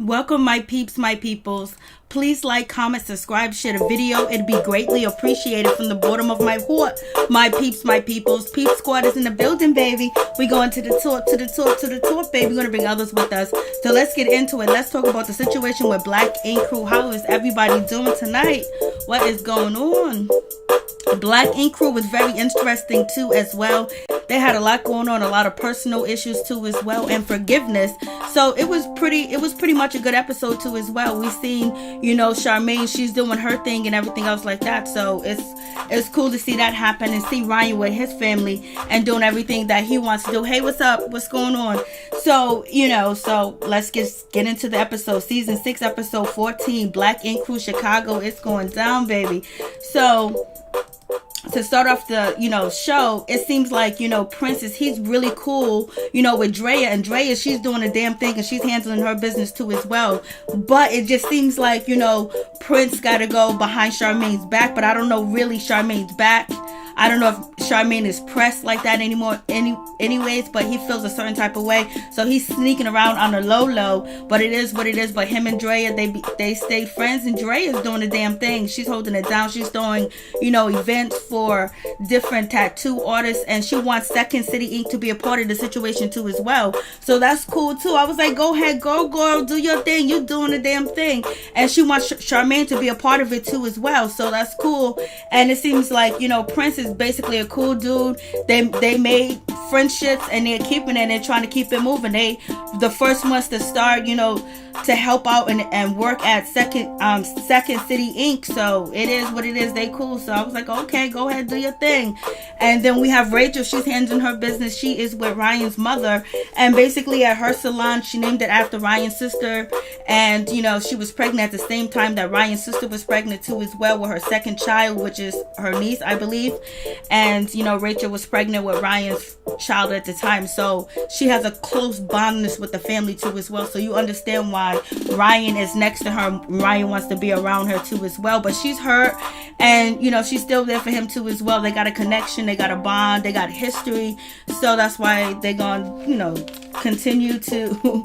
Welcome, my peeps, my peoples. Please like, comment, subscribe, share the video. It'd be greatly appreciated from the bottom of my heart. My peeps, my peoples. Peep Squad is in the building, baby. We going to the top, baby. We're going to bring others with us. So let's get into it. Let's talk about the situation with Black Ink Crew. How is everybody doing tonight? What is going on? Black Ink Crew was very interesting too as well. They had a lot going on, a lot of personal issues too as well, and forgiveness. So it was pretty much a good episode too as well. We seen, Charmaine, she's doing her thing and everything else like that. So it's cool to see that happen and see Rayan with his family and doing everything that he wants to do. Hey, what's up? What's going on? So, so let's get into the episode. Season 6, episode 14, Black Ink Crew Chicago. It's going down, baby. So to start off the, show, it seems like, Princess, he's really cool, with Draya. And Draya, she's doing a damn thing and she's handling her business too as well. But it just seems like, Prince got to go behind Charmaine's back. But I don't know really Charmaine's back. I don't know if Charmaine is pressed like that anymore anyways, but he feels a certain type of way. So he's sneaking around on the low, but it is what it is. But him and Draya, they stay friends, and Draya's doing the damn thing. She's holding it down. She's doing, events for different tattoo artists, and she wants Second City Ink to be a part of the situation too as well. So that's cool too. I was like, go ahead, go girl, do your thing. You doing the damn thing. And she wants Charmaine to be a part of it too as well. So that's cool. And it seems like, Prince is basically a cool dude. They made friendships and they're keeping it and they're trying to keep it moving. They the first ones to start, to help out and work at Second City Ink. So it is what it is. They cool. So I was like, okay, go ahead, do your thing. And then we have Rachel. She's handling her business. She is with Ryan's mother, and basically at her salon, she named it after Ryan's sister. And she was pregnant at the same time that Ryan's sister was pregnant too as well, with her second child, which is her niece, I believe. And Rachel was pregnant with Ryan's child at the time, so she has a close bondness with the family too as well. So you understand why Rayan is next to her. Rayan wants to be around her too as well, but she's hurt, and she's still there for him too as well. They got a connection, they got a bond, they got history. So that's why they're gonna continue to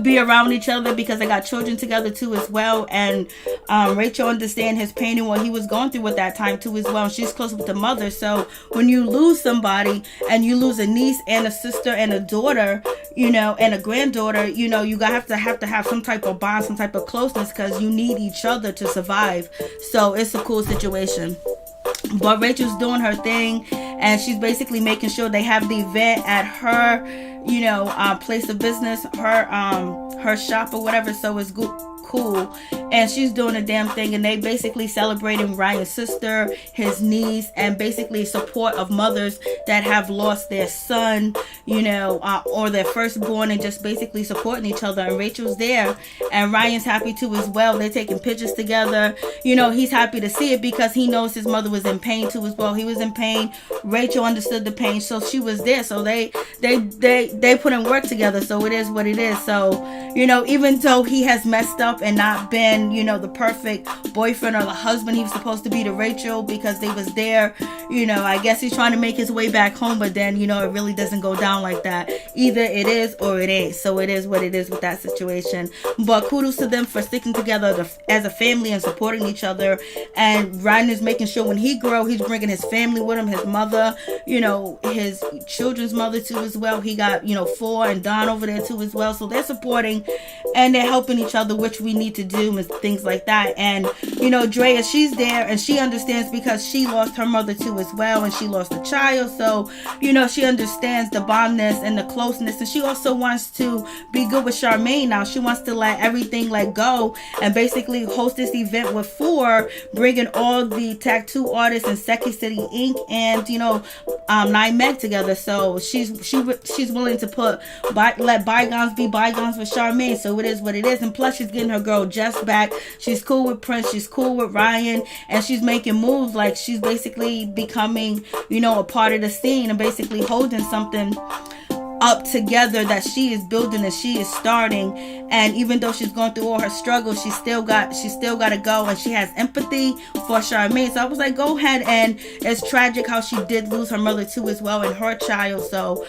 be around each other, because they got children together too as well. And Rachel understand his pain and what he was going through at that time too as well. And she's close with the mother. So when you lose somebody, and you lose a niece and a sister and a daughter, and a granddaughter, you have to have some type of bond, some type of closeness, because you need each other to survive. So it's a cool situation. But Rachel's doing her thing, and she's basically making sure they have the event at her, place of business, her shop or whatever. So it's cool, and she's doing a damn thing, and they basically celebrating Ryan's sister, his niece, and basically support of mothers that have lost their son, or their firstborn, and just basically supporting each other. And Rachel's there, and Ryan's happy too as well. They're taking pictures together. He's happy to see it because he knows his mother was in pain too as well. He was in pain. Rachel understood the pain, so she was there. So they put in work together. So it is what it is. So even though he has messed up and not been, the perfect boyfriend or the husband he was supposed to be to Rachel, because they was there, I guess he's trying to make his way back home, but then, it really doesn't go down like that. Either it is or it ain't. So it is what it is with that situation. But kudos to them for sticking together as a family and supporting each other. And Ryan is making sure when he grow, he's bringing his family with him, his mother, his children's mother too as well. He got, Phor and Don over there too as well. So they're supporting and they're helping each other, which we need to do, and things like that. And Draya, she's there, and she understands because she lost her mother too as well, and she lost a child. So she understands the bondness and the closeness, and she also wants to be good with Charmaine now. She wants to let everything let go and basically host this event with Phor, bringing all the tattoo artists and Second City Ink and Nine Meg together. So she's willing to let bygones be bygones with Charmaine. So it is what it is. And plus she's getting her girl Jess back. She's cool with Prince, she's cool with Rayan, and she's making moves. Like she's basically becoming a part of the scene and basically holding something up together, that she is building and she is starting. And even though she's going through all her struggles, she still got to go, and she has empathy for Charmaine. So I was like, go ahead. And it's tragic how she did lose her mother too as well, and her child. So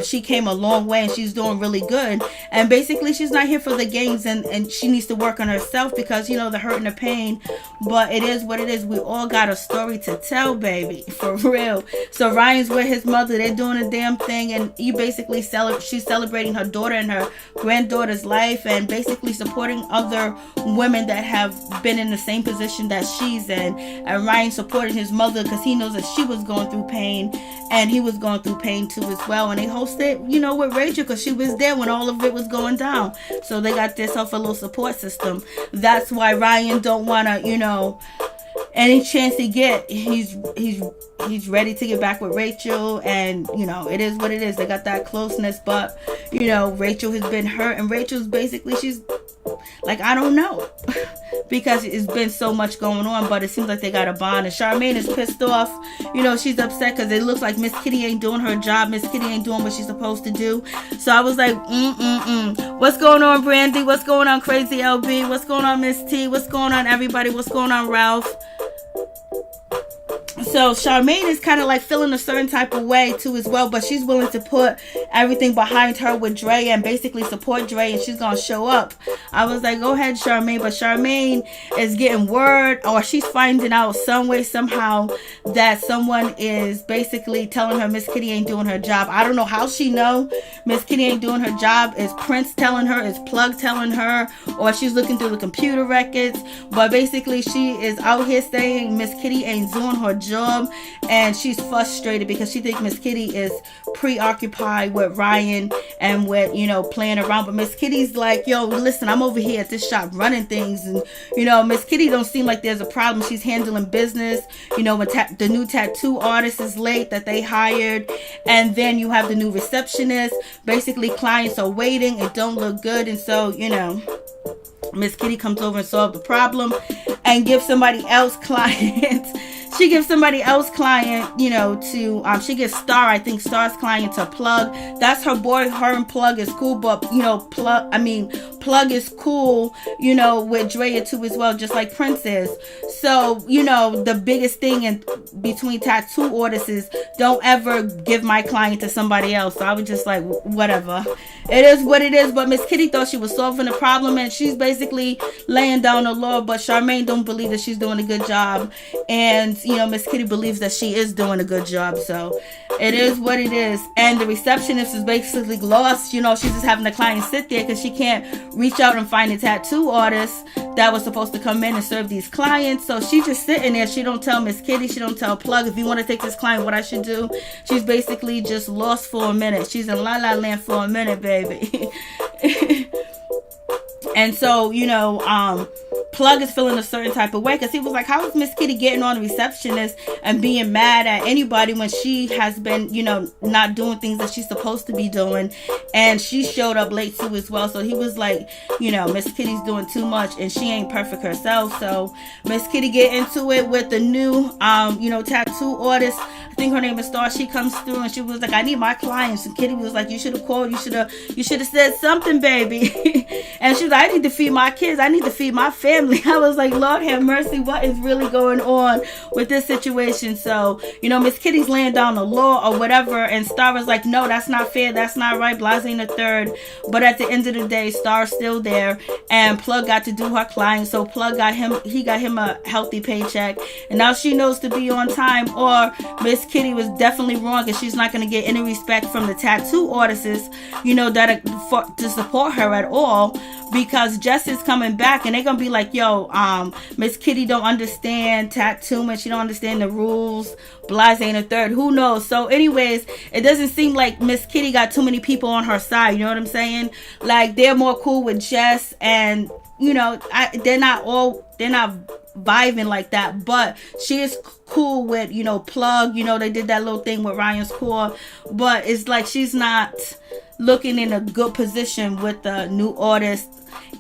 she came a long way, and she's doing really good. And basically she's not here for the games, and she needs to work on herself, because the hurt and the pain. But it is what it is. We all got a story to tell, baby, for real. So Ryan's with his mother, they're doing a damn thing, and she's celebrating her daughter and her granddaughter's life, and basically supporting other women that have been in the same position that she's in. And Ryan supported his mother because he knows that she was going through pain, and he was going through pain too as well. And they hosted, with Rachel, because she was there when all of it was going down. So they got themselves a little support system. That's why Ryan don't want to, any chance he get, he's ready to get back with Rachel. And it is what it is. They got that closeness. But Rachel has been hurt, and Rachel's basically, she's like, I don't know, because it's been so much going on. But it seems like they got a bond. And Charmaine is pissed off. She's upset because it looks like Miss Kitty ain't doing her job. Miss Kitty ain't doing what she's supposed to do. So I was like, what's going on, Brandy? What's going on, Crazy LB? What's going on, Miss T? What's going on, everybody? What's going on, Ralph? So Charmaine is kind of like feeling a certain type of way too as well, but she's willing to put everything behind her with Draya and basically support Draya, and she's gonna show up. I was like, go ahead, Charmaine. But Charmaine is getting word, or she's finding out some way, somehow, that someone is basically telling her Miss Kitty ain't doing her job. I don't know how she know Miss Kitty ain't doing her job. Is Prince telling her? Is Plug telling her? Or she's looking through the computer records? But basically she is out here saying Miss Kitty ain't doing her job, and she's frustrated because she thinks Miss Kitty is preoccupied with Ryan and with playing around. But Miss Kitty's like, yo, listen, I'm over here at this shop running things, and Miss Kitty don't seem like there's a problem. She's handling business. When the new tattoo artist is late that they hired, and then you have the new receptionist. Basically clients are waiting, it don't look good. And so Miss Kitty comes over and solve the problem and gives somebody else clients. She gives somebody else client, to, she gives Star, I think Star's client to Plug. That's her boy. Her and Plug is cool, but, Plug is cool, with Draya too as well, just like Prince is. So, the biggest thing in between tattoo artists is don't ever give my client to somebody else. So I was just like, whatever. It is what it is. But Miss Kitty thought she was solving the problem, and she's basically laying down the law. But Charmaine don't believe that she's doing a good job. And, Miss Kitty believes that she is doing a good job. So it is what it is. And the receptionist is basically lost. She's just having the client sit there because she can't reach out and find a tattoo artist that was supposed to come in and serve these clients. So she's just sitting there. She don't tell Miss Kitty. She don't tell Plug, if you want to take this client, what I should do. She's basically just lost for a minute. She's in La La Land for a minute, baby. And so, Plug is feeling a certain type of way because he was like, how is Miss Kitty getting on the receptionist and being mad at anybody when she has been, not doing things that she's supposed to be doing? And she showed up late too as well. So he was like, Miss Kitty's doing too much and she ain't perfect herself. So Miss Kitty get into it with the new, tattoo artist. I think her name is Star. She comes through and she was like, I need my clients. And Kitty was like, you should have called. You should have said something, baby. And she was like, I need to feed my kids. I need to feed my family. I was like, Lord have mercy, what is really going on with this situation? So, Miss Kitty's laying down the law or whatever, and Star was like, no, that's not fair, that's not right, Blase the third. But at the end of the day, Star's still there, and Plug got to do her client. So Plug got him a healthy paycheck, and now she knows to be on time, or Miss Kitty was definitely wrong, and she's not going to get any respect from the tattoo artists, that are to support her at all, because Jess is coming back, and they're going to be like, yo, Miss Kitty don't understand tattooing, she don't understand the rules, Blase and a third, who knows? So anyways, it doesn't seem like Miss Kitty got too many people on her side, you know what I'm saying? Like, they're more cool with Jess, and they're not vibing like that, but she is cool with Plug. They did that little thing with Ryan's core, but it's like she's not looking in a good position with the new artist,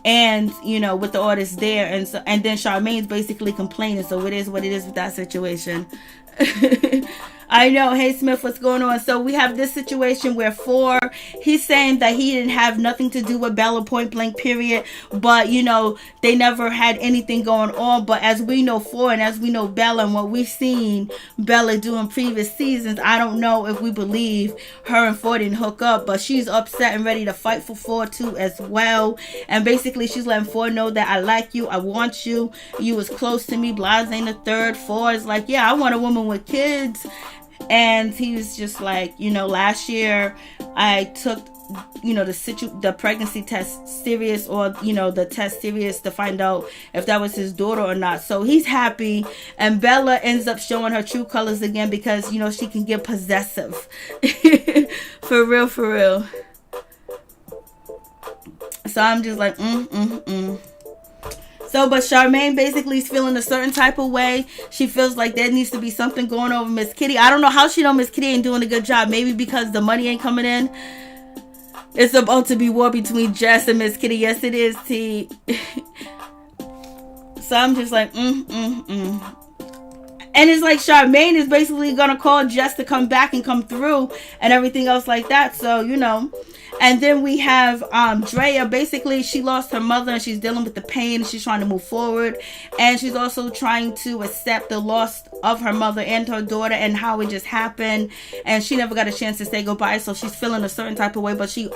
and with the artist there, and then Charmaine's basically complaining. So it is what it is with that situation. I I know. Hey Smith, what's going on? So we have this situation where Phor, he's saying that he didn't have nothing to do with Bella, point blank period, but you know, they never had anything going on. But as we know Phor and as we know Bella and what we've seen Bella do in previous seasons, I don't know if we believe her and Phor didn't hook up, but she's upset and ready to fight for Phor too as well. And basically she's letting Phor know that I like you, I want you, you was close to me, Blase ain't the third. Phor is like, yeah, I want a woman with kids. And he was just like, you know, last year I took, you know, the pregnancy test serious, or you know, the test serious to find out if that was his daughter or not. So he's happy, and Bella ends up showing her true colors again because, you know, she can get possessive. For real, for real. So I'm just like So, but Charmaine basically is feeling a certain type of way. She feels like there needs to be something going on with Miss Kitty. I don't know how she know Miss Kitty ain't doing a good job. Maybe because the money ain't coming in. It's about to be war between Jess and Miss Kitty. Yes, it is, T. So I'm just like, And it's like Charmaine is basically going to call Jess to come back and come through and everything else like that. So, you know. And then we have Draya. Basically, she lost her mother and she's dealing with the pain. She's trying to move forward. And she's also trying to accept the loss of her mother and her daughter and how it just happened. And she never got a chance to say goodbye. So she's feeling a certain type of way. But she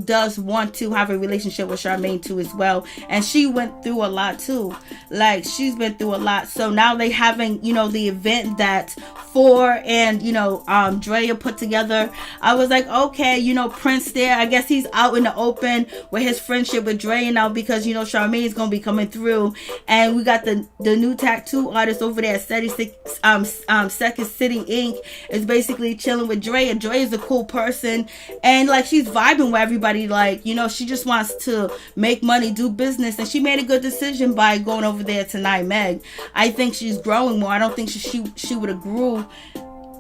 does want to have a relationship with Charmaine too as well. And she went through a lot too. Like, she's been through a lot. So now they having, you know, the event that Phor and, you know, Draya put together. I was like, okay, you know, Prince there, I guess he's out in the open with his friendship with Draya now because, you know, Charmaine's gonna be coming through. And we got the new tattoo artist over there at Second City Inc. is basically chilling with Draya. Draya's a cool person, and like, she's vibing with everybody. Like, you know, she just wants to make money, do business, and she made a good decision by going over there tonight, Meg. I think she's growing more. I don't think she would have grew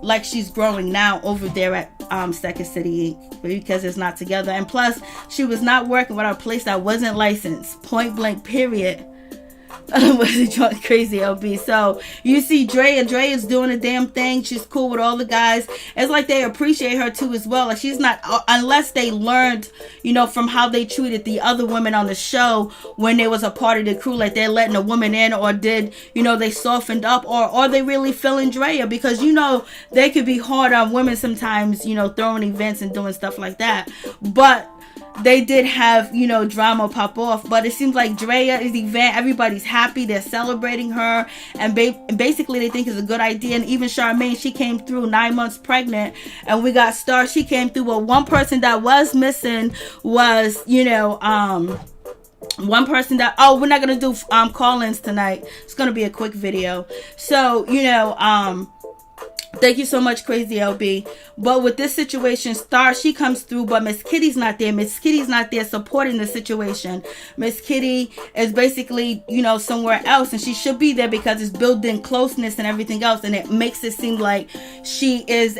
like she's growing now over there at Second City Inc. because it's not together. And plus, she was not working with a place that wasn't licensed. Point blank period. Was crazy, LB. So you see Draya is doing a damn thing. She's cool with all the guys. It's like they appreciate her too as well. Like, she's not, unless they learned, you know, from how they treated the other women on the show when they was a part of the crew, like they're letting a woman in, or did, you know, they softened up, or are they really feeling Draya? Because, you know, they could be hard on women sometimes, you know, throwing events and doing stuff like that. But they did have, you know, drama pop off. But it seems like Draya is the event. Everybody's happy. They're celebrating her. And basically they think it's a good idea. And even Charmaine, she came through 9 months pregnant. And we got Star. She came through. Well, one person that was missing was, you know, one person that, we're not going to do call-ins tonight. It's going to be a quick video. So, you know, thank you so much, Crazy LB. But with this situation, Star, she comes through, but Miss Kitty's not there. Miss Kitty's not there supporting the situation. Miss Kitty is basically, you know, somewhere else, and she should be there because it's building closeness and everything else, and it makes it seem like she is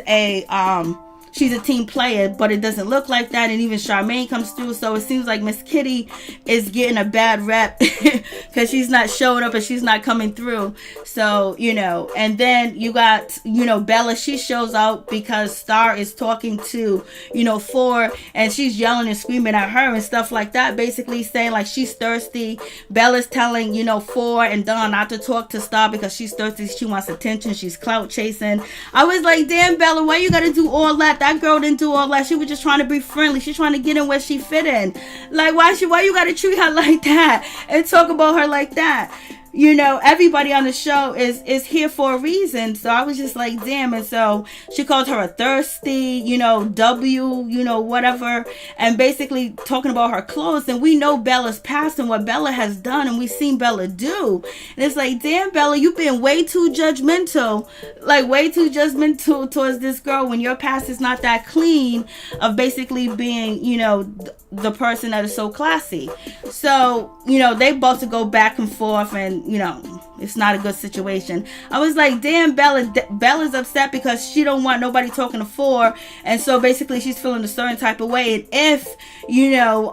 she's a team player, but it doesn't look like that. And even Charmaine comes through, so it seems like Miss Kitty is getting a bad rep because she's not showing up and she's not coming through. So, you know, and then you got, you know, Bella. She shows out because Star is talking to, you know, Phor, and she's yelling and screaming at her and stuff like that, basically saying like she's thirsty. Bella's telling, you know, Phor and Don not to talk to Star because she's thirsty. She wants attention. She's clout chasing. I was like, damn, Bella, why you gotta do all that? That girl didn't do all that. She was just trying to be friendly. She's trying to get in where she fit in. Like, why you gotta treat her like that and talk about her like that? You know, everybody on the show is here for a reason. So I was just like, damn. And so she called her a thirsty, you know, you know, whatever. And basically talking about her clothes. And we know Bella's past and what Bella has done. And we've seen Bella do. And it's like, damn, Bella, you've been way too judgmental. Like, way too judgmental towards this girl when your past is not that clean of basically being, you know, the person that is so classy. So, you know, they both to go back and forth, and you know, it's not a good situation. I was like, damn, Bella's upset because she don't want nobody talking to Phor, and so basically she's feeling a certain type of way. And if, you know,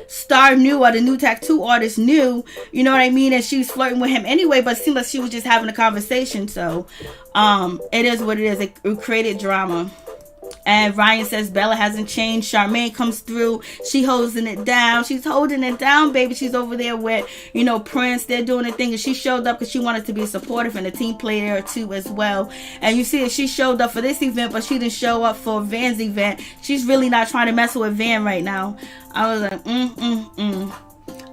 star knew, or the new tattoo artist knew, you know what I mean, and she was flirting with him anyway, but it seemed like she was just having a conversation. So it is what it is. It created drama. And Rayan says Bella hasn't changed. Charmaine comes through. She holding it down. She's holding it down, baby. She's over there with, you know, Prince. They're doing a thing. And she showed up because she wanted to be supportive. And the team played there too as well. And you see that she showed up for this event, but she didn't show up for Van's event. She's really not trying to mess with Van right now. I was like,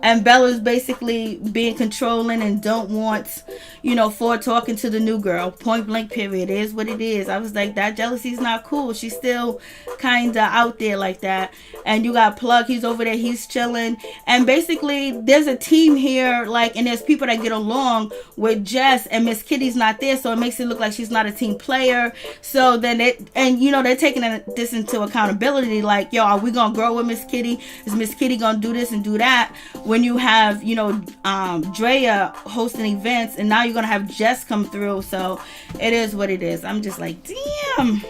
And Bella's basically being controlling and don't want, you know, Phor talking to the new girl. Point blank, period. It is what it is. I was like, that jealousy's not cool. She's still kind of out there like that. And you got Plug. He's over there. He's chilling. And basically, there's a team here, like, and there's people that get along with Jess. And Miss Kitty's not there, so it makes it look like she's not a team player. So then you know, they're taking this into accountability. Like, yo, are we going to grow with Miss Kitty? Is Miss Kitty going to do this and do that? When you have, you know, Draya hosting events, and now you're gonna have Jess come through. So it is what it is. I'm just like, damn.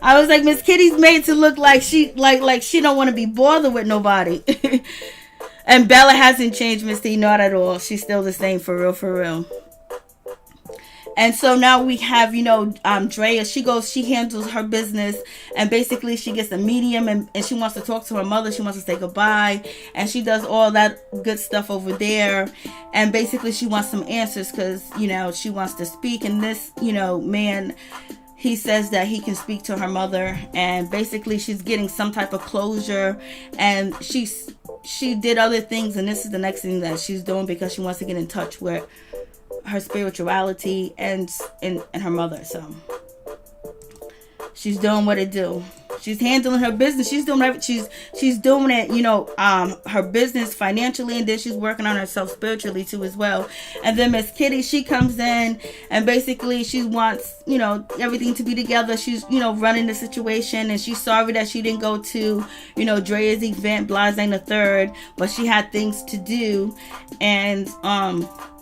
I was like, Miss Kitty's made to look like she like she don't want to be bothered with nobody. And Bella hasn't changed, Miss T, not at all. She's still the same, for real, for real. And so now we have, you know, Draya. She handles her business, and basically she gets a medium, and she wants to talk to her mother. She wants to say goodbye, and she does all that good stuff over there. And basically she wants some answers because, you know, she wants to speak. And this, you know, man, he says that he can speak to her mother, and basically she's getting some type of closure. And she did other things, and this is the next thing that she's doing because she wants to get in touch with her spirituality and her mother. So she's doing what it do. She's handling her business. She's doing everything. She's doing it, you know, her business financially, and then she's working on herself spiritually too as well. And then Miss Kitty, she comes in, and basically she wants, you know, everything to be together. She's, you know, running the situation, and she's sorry that she didn't go to, you know, Draya's event, Blase the third, but she had things to do.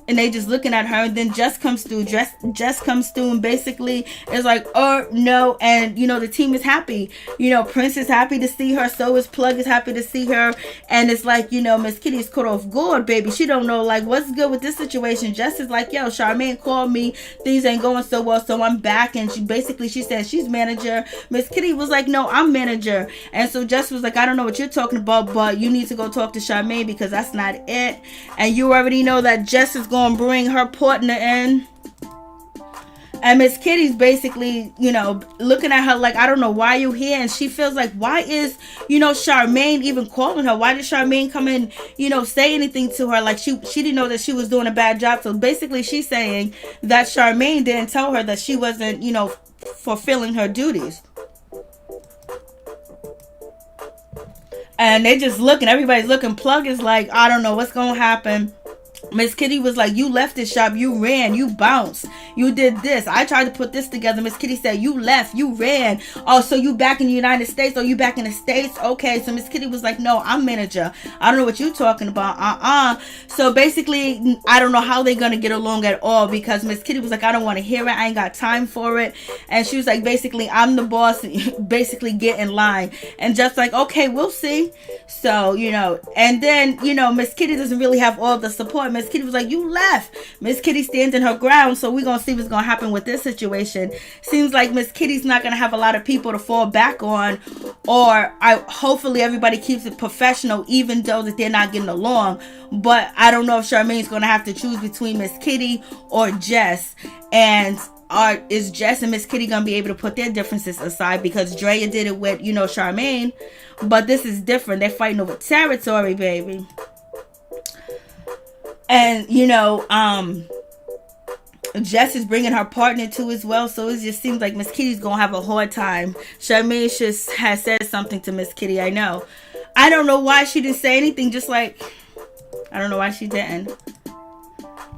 And they just looking at her, and then Jess comes through. Jess comes through, and basically is like, oh no, and you know, the team is happy. You know, Prince is happy to see her, so is Plug is happy to see her, and it's like, you know, Miss Kitty's caught off guard, baby. She don't know like what's good with this situation. Jess is like, yo, Charmaine called me, things ain't going so well, so I'm back. And she said she's manager. Miss Kitty was like, no, I'm manager. And so Jess was like, I don't know what you're talking about, but you need to go talk to Charmaine because that's not it. And you already know that Jess is gonna bring her partner in. And Miss Kitty's basically, you know, looking at her like, I don't know why you here. And she feels like, why is, you know, Charmaine even calling her? Why did Charmaine come in, you know, say anything to her? Like she didn't know that she was doing a bad job. So basically she's saying that Charmaine didn't tell her that she wasn't, you know, fulfilling her duties. And they just looking, everybody's looking. Plug is like, I don't know what's gonna happen. Miss Kitty was like, you left this shop, you ran, you bounced, you did this. I tried to put this together. Miss Kitty said, you left, you ran. Oh, so you back in the United States? Oh, you back in the States? Okay, so Miss Kitty was like, no, I'm manager. I don't know what you talking about. So basically, I don't know how they're going to get along at all because Miss Kitty was like, I don't want to hear it. I ain't got time for it. And she was like, basically, I'm the boss. Basically, get in line. And just like, okay, we'll see. So, you know, and then, you know, Miss Kitty doesn't really have all the support. Miss Kitty was like, you left. Miss Kitty stands in her ground, so we're going to see what's going to happen with this situation. Seems like Miss Kitty's not going to have a lot of people to fall back on, or hopefully everybody keeps it professional, even though that they're not getting along. But I don't know if Charmaine's going to have to choose between Miss Kitty or Jess. And is Jess and Miss Kitty going to be able to put their differences aside? Because Draya did it with, you know, Charmaine. But this is different. They're fighting over territory, baby. And, you know, Jess is bringing her partner too as well. So it just seems like Miss Kitty's going to have a hard time. Charmaine just has said something to Miss Kitty, I know. I don't know why she didn't say anything. Just like, I don't know why she didn't.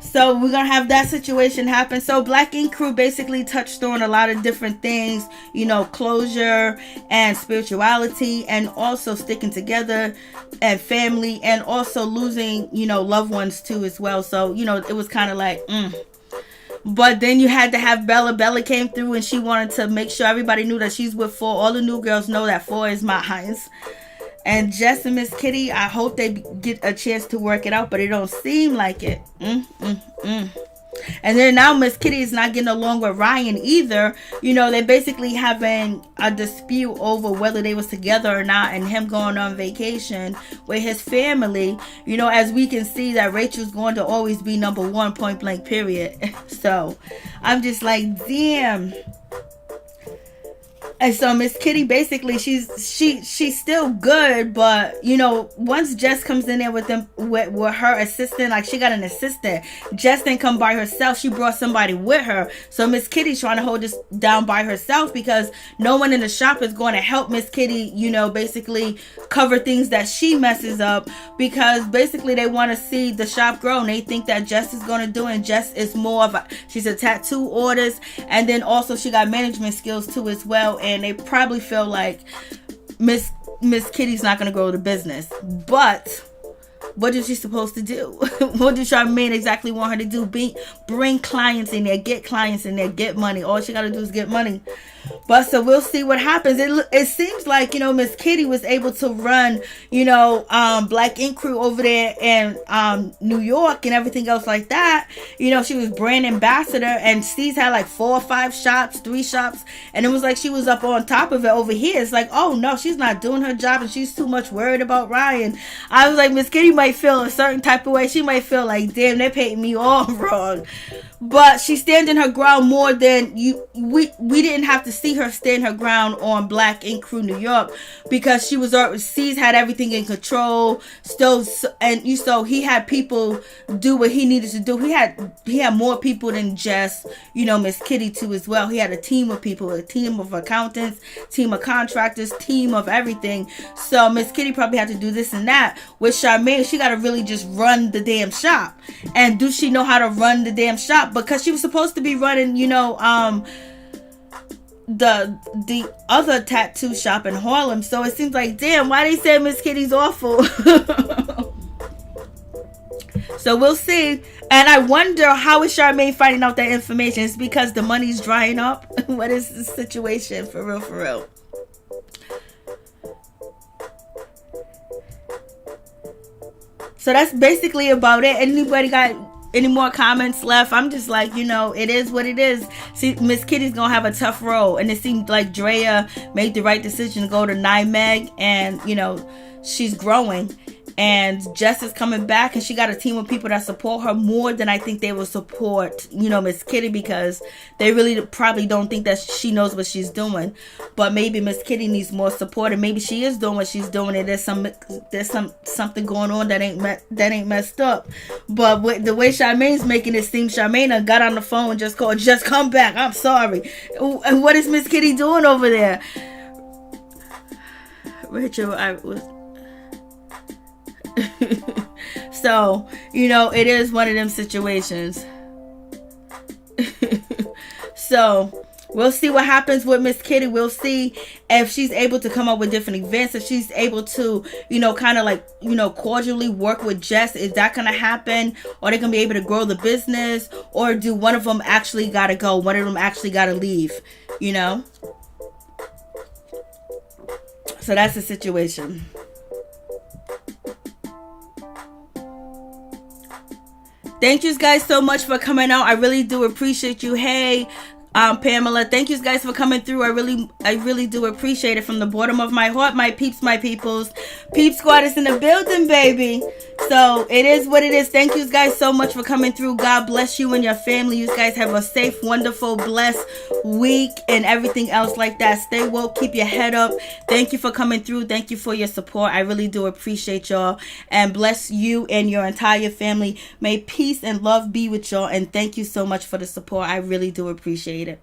So we're going to have that situation happen. So Black Ink Crew basically touched on a lot of different things, you know, closure and spirituality, and also sticking together and family, and also losing, you know, loved ones too as well. So, you know, it was kind of like, But then you had to have Bella. Bella came through and she wanted to make sure everybody knew that she's with Phor. All the new girls know that Phor is my highest. And Jess and Miss Kitty, I hope they get a chance to work it out, but it don't seem like it. And then now Miss Kitty is not getting along with Rayan either. You know, they're basically having a dispute over whether they was together or not, and him going on vacation with his family. You know, as we can see that Rachel's going to always be number one, point blank, period. So I'm just like, damn. And so Miss Kitty, basically, she's still good, but you know, once Jess comes in there with them with her assistant, like she got an assistant. Jess didn't come by herself; she brought somebody with her. So Miss Kitty's trying to hold this down by herself because no one in the shop is going to help Miss Kitty. You know, basically cover things that she messes up, because basically they want to see the shop grow, and they think that Jess is going to do it. And Jess is more of she's a tattoo artist, and then also she got management skills too as well. And they probably feel like Miss Kitty's not going to grow the business. But what is she supposed to do? What does Charmaine exactly want her to do? Bring clients in there, get clients in there, get money. All she got to do is get money. But so we'll see what happens. It seems like, you know, Miss Kitty was able to run, you know, Black Ink Crew over there in New York and everything else like that. You know, she was brand ambassador, and Steve's had like 4 or 5 shops, 3 shops, and it was like she was up on top of it. Over here, it's like, oh no, she's not doing her job, and she's too much worried about Rayan. I was like, Miss Kitty might feel a certain type of way. She might feel like, damn, they're paying me all wrong. But she's standing her ground more than we didn't have to see her stand her ground on Black Ink Crew New York, because she was C's had everything in control still, and you saw he had people do what he needed to do. He had more people than just, you know, Miss Kitty too as well. He had a team of people, a team of accountants, team of contractors, team of everything. So Miss Kitty probably had to do this and that. With Charmaine, she got to really just run the damn shop. And do she know how to run the damn shop? Because she was supposed to be running, you know, the other tattoo shop in Harlem. So it seems like, damn, why they say Miss Kitty's awful? So we'll see. And I wonder, how is Charmaine finding out that information? It's because the money's drying up. What is the situation? For real, for real. So that's basically about it. Anybody got any more comments left? I'm just like, you know, it is what it is. See, Miss Kitty's gonna have a tough role, and it seemed like Draya made the right decision to go to NYMEG, and you know, she's growing. And Jess is coming back, and she got a team of people that support her more than I think they will support, you know, Miss Kitty, because they really probably don't think that she knows what she's doing. But maybe Miss Kitty needs more support, and maybe she is doing what she's doing, and there's something going on that ain't messed up. But with the way Charmaine's making it seem, Charmaine got on the phone and just called, just come back, I'm sorry. And what is Miss Kitty doing over there? Rachel, so, you know, it is one of them situations. So we'll see what happens with Miss Kitty. We'll see if she's able to come up with different events, if she's able to, you know, kind of like, you know, cordially work with Jess. Is that going to happen? Or they going to be able to grow the business? Or do one of them actually got to go? One of them actually got to leave, you know? So that's the situation. Thank you guys so much for coming out. I really do appreciate you. Hey, Pamela, thank you guys for coming through. I really do appreciate it from the bottom of my heart. My peeps, my peoples. Peep Squad is in the building, baby. So it is what it is. Thank you guys so much for coming through. God bless you and your family. You guys have a safe, wonderful, blessed week and everything else like that. Stay woke. Keep your head up. Thank you for coming through. Thank you for your support. I really do appreciate y'all. And bless you and your entire family. May peace and love be with y'all. And thank you so much for the support. I really do appreciate it.